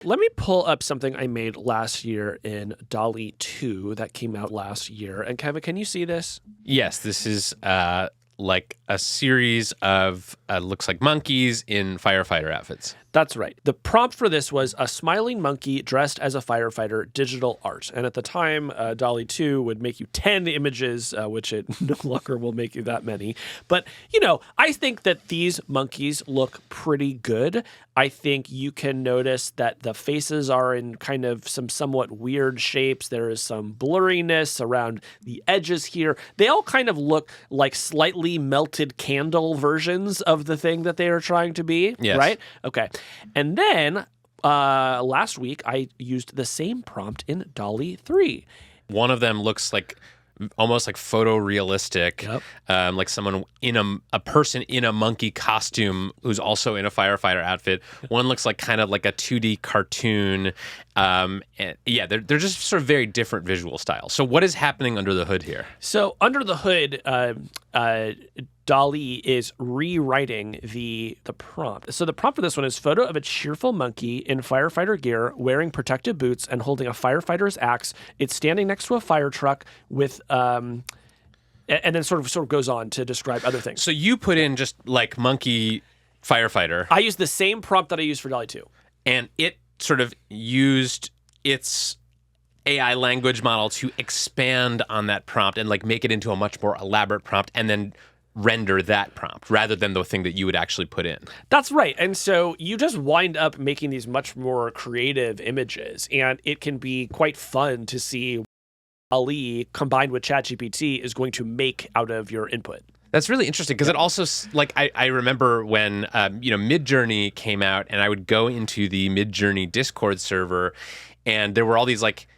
Let me pull up something I made last year in Dall-E 2 that came out last year. And Kevin, can you see this? Yes, this is like a series of looks like monkeys in firefighter outfits. That's right. The prompt for this was a smiling monkey dressed as a firefighter, digital art. And at the time, Dall-E 2 would make you 10 images, which it no longer will make you that many. But, I think that these monkeys look pretty good. I think you can notice that the faces are in kind of some somewhat weird shapes. There is some blurriness around the edges here. They all kind of look like slightly melted candle versions of the thing that they are trying to be, yes. Right? Okay. And then last week, I used the same prompt in Dall-E 3. One of them looks like almost like photorealistic, Yep. like someone in a person in a monkey costume who's also in a firefighter outfit. One looks like kind of like a 2D cartoon. And yeah, they're just sort of very different visual styles. So what is happening under the hood here? So under the hood, Dall-E is rewriting the prompt. So the prompt for this one is photo of a cheerful monkey in firefighter gear, wearing protective boots and holding a firefighter's axe. It's standing next to a fire truck with, and then sort of goes on to describe other things. So you put in just like monkey firefighter. I used the same prompt that I used for Dall-E 2. And it sort of used its AI language model to expand on that prompt and like make it into a much more elaborate prompt and then render that prompt rather than the thing that you would actually put in. That's right. And so you just wind up making these much more creative images, and it can be quite fun to see what Dall-E combined with ChatGPT is going to make out of your input. That's really interesting because it also, like, I remember when, Midjourney came out and I would go into the Midjourney Discord server and there were all these, like,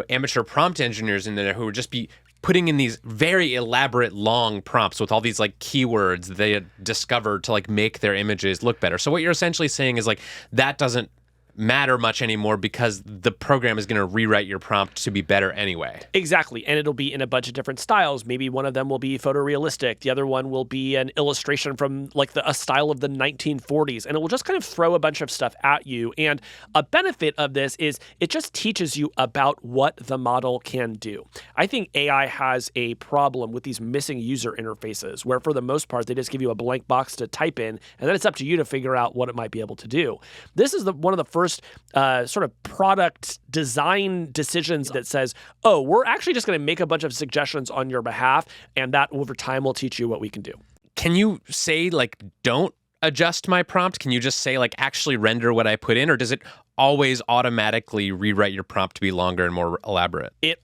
amateur prompt engineers in there who would just be putting in these very elaborate long prompts with all these, like, keywords that they had discovered to, like, make their images look better. So what you're essentially saying is, like, that doesn't matter much anymore because the program is going to rewrite your prompt to be better anyway. Exactly. And it'll be in a bunch of different styles. Maybe one of them will be photorealistic. The other one will be an illustration from like a style of the 1940s. And it will just kind of throw a bunch of stuff at you. And a benefit of this is it just teaches you about what the model can do. I think AI has a problem with these missing user interfaces where for the most part, they just give you a blank box to type in, and then it's up to you to figure out what it might be able to do. This is one of the first sort of product design decisions that says, oh, we're actually just going to make a bunch of suggestions on your behalf, and that over time will teach you what we can do. Can you say, like, don't adjust my prompt? Can you just say, like, actually render what I put in, or does it always automatically rewrite your prompt to be longer and more elaborate? It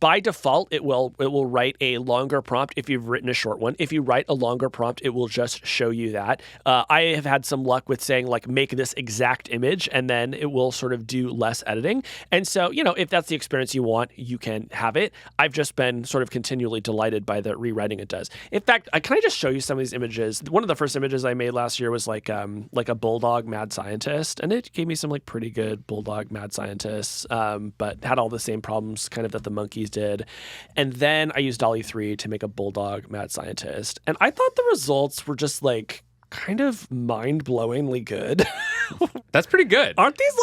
by default, it will write a longer prompt if you've written a short one. If you write a longer prompt, it will just show you that. I have had some luck with saying, like, make this exact image, and then it will sort of do less editing. And so, if that's the experience you want, you can have it. I've just been sort of continually delighted by the rewriting it does. In fact, can I just show you some of these images? One of the first images I made last year was like a bulldog mad scientist, and it gave me some like pretty good bulldog mad scientists, but had all the same problems kind of that the monkeys did. And then I used Dall-E 3 to make a bulldog mad scientist. And I thought the results were just like kind of mind-blowingly good. That's pretty good. Aren't these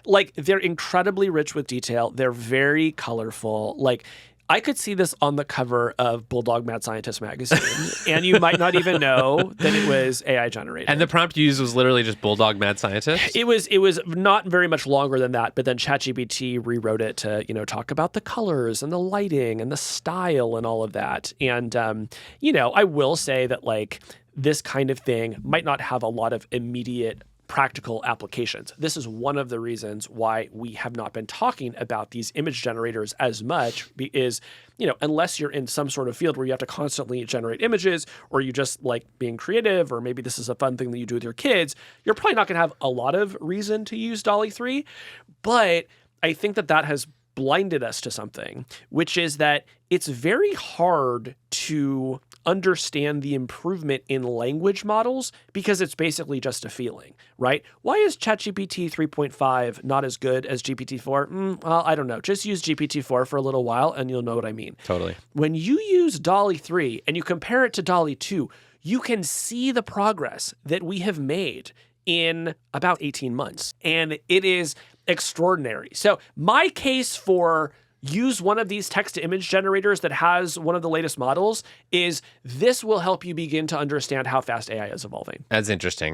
like they're incredibly rich with detail. They're very colorful. Like I could see this on the cover of Bulldog Mad Scientist magazine, and you might not even know that it was AI generated. And the prompt you used was literally just Bulldog Mad Scientist? It was not very much longer than that, but then ChatGPT rewrote it to, talk about the colors and the lighting and the style and all of that. And, I will say that, like, this kind of thing might not have a lot of immediate practical applications. This is one of the reasons why we have not been talking about these image generators as much is, unless you're in some sort of field where you have to constantly generate images, or you just like being creative, or maybe this is a fun thing that you do with your kids, you're probably not going to have a lot of reason to use Dall-E 3. But I think that has blinded us to something, which is that it's very hard to understand the improvement in language models because it's basically just a feeling, right? Why is ChatGPT 3.5 not as good as GPT-4? Well, I don't know. Just use GPT-4 for a little while and you'll know what I mean. Totally. When you use Dall-E 3 and you compare it to Dall-E 2, you can see the progress that we have made in about 18 months. And it is extraordinary. So my case for use one of these text-to-image generators that has one of the latest models is this will help you begin to understand how fast AI is evolving. That's interesting.